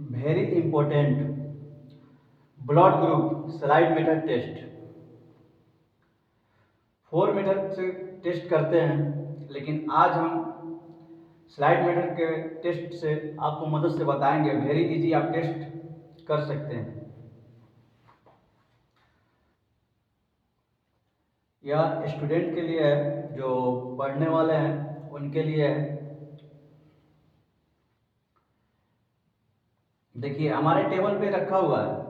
Very important blood group slide method test. 4 method से test करते हैं, लेकिन आज हम स्लाइड मेथड के टेस्ट से आपको मदद से बताएंगे। वेरी इजी आप टेस्ट कर सकते हैं। यह स्टूडेंट के लिए है, जो पढ़ने वाले हैं उनके लिए है। देखिए हमारे टेबल पे रखा हुआ है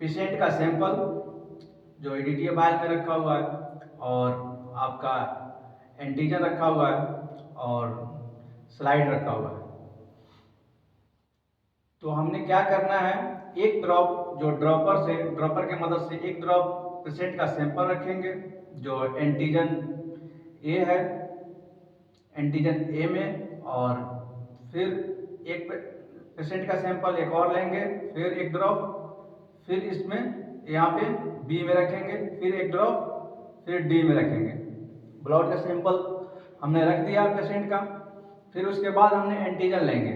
पेशेंट का सैंपल जो एडिटिव फाइल में रखा हुआ है, और आपका एंटीजन रखा हुआ है और स्लाइड रखा हुआ है। तो हमने क्या करना है, एक ड्रॉप जो ड्रॉपर के मदद से एक ड्रॉप पेशेंट का सैंपल रखेंगे जो एंटीजन ए है, एंटीजन ए में, और फिर एक पेशेंट का सैंपल एक और लेंगे, फिर एक ड्रॉप, फिर इसमें यहाँ पे बी में रखेंगे, फिर एक ड्रॉप, फिर डी में रखेंगे। ब्लड का सैंपल हमने रख दिया पेशेंट का। फिर उसके बाद हमने एंटीजन लेंगे,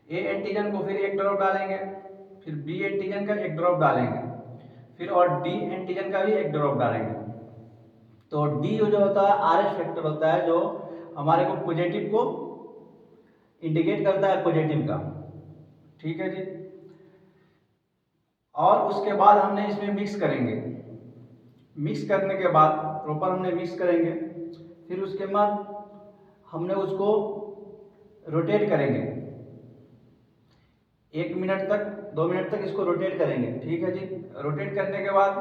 ए एंटीजन को फिर एक ड्रॉप डालेंगे, फिर बी एंटीजन का एक ड्रॉप डालेंगे, फिर और डी एंटीजन का भी एक ड्रॉप डालेंगे। तो डी जो होता है आरएच फैक्टर होता है, जो हमारे को पॉजिटिव को इंडिकेट करता है, पॉजिटिव का। ठीक है जी। और उसके बाद हमने इसमें मिक्स करेंगे। मिक्स करने के बाद प्रॉपर हमने मिक्स करेंगे, फिर उसके बाद हमने उसको रोटेट करेंगे 1 मिनट तक 2 मिनट तक इसको रोटेट करेंगे। ठीक है जी। रोटेट करने के बाद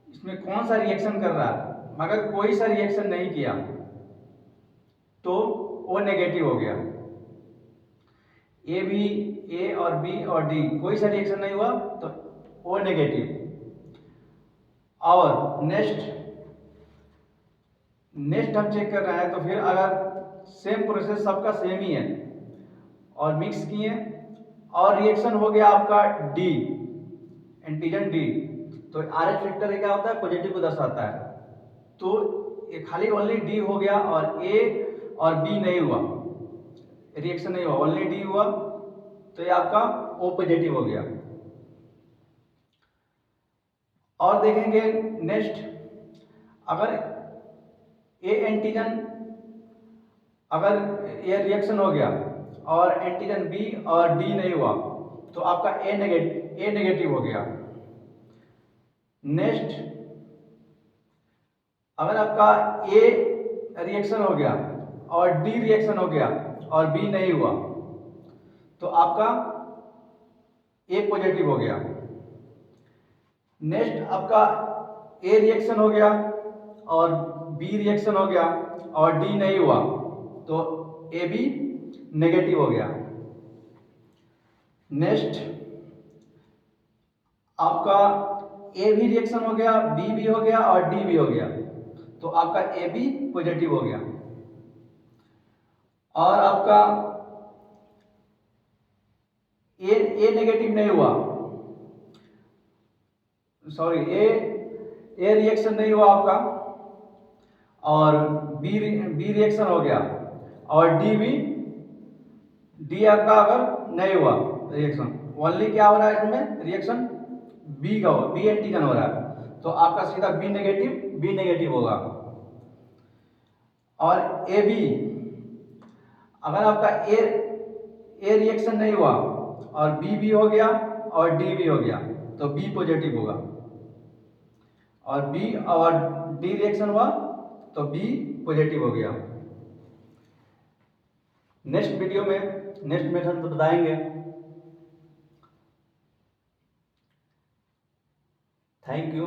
इसमें कौन सा रिएक्शन कर रहा है, अगर कोई सा रिएक्शन नहीं किया तो वो नेगेटिव हो गया। ए और बी और डी कोई सा रिएक्शन नहीं हुआ तो वो नेगेटिव। और नेक्स्ट हम चेक कर रहे हैं, तो फिर अगर सेम प्रोसेस सबका सेम ही है और मिक्स किए और रिएक्शन हो गया आपका डी, एंटीजन डी, तो आर एच फैक्टर क्या होता है, पॉजिटिव को दर्शाता है। तो ये खाली ओनली डी हो गया और ए और बी नहीं हुआ, रिएक्शन नहीं हुआ, ओनली डी हुआ, तो ये आपका ओ पॉजिटिव हो गया। और देखेंगे नेक्स्ट, अगर ए एंटीजन, अगर ये रिएक्शन हो गया और एंटीजन बी और डी नहीं हुआ तो आपका ए नेगेटिव हो गया। नेक्स्ट, अगर आपका ए रिएक्शन हो गया और डी रिएक्शन हो गया और बी नहीं हुआ तो आपका ए पॉजिटिव हो गया। नेक्स्ट, आपका ए रिएक्शन हो गया और बी रिएक्शन हो गया और डी नहीं हुआ तो ए बी नेगेटिव हो गया। नेक्स्ट, आपका ए भी रिएक्शन हो गया, बी भी हो गया और डी भी हो गया, तो आपका ए बी पॉजिटिव हो गया। और आपका ए नेगेटिव नहीं हुआ, सॉरी, ए रिएक्शन नहीं हुआ आपका और बी रिएक्शन हो गया और डी आपका अगर नहीं हुआ रिएक्शन, ओनली क्या हो रहा है इसमें रिएक्शन बी का हो, बी एंटीजन हो रहा है, तो आपका सीधा बी नेगेटिव होगा। और ए बी, अगर आपका ए रिएक्शन नहीं हुआ और बी भी हो गया और डी भी हो गया तो बी पॉजिटिव होगा, और बी और डी रिएक्शन हुआ तो बी पॉजिटिव हो गया। नेक्स्ट वीडियो में नेक्स्ट मेथड बताएंगे। Thank you.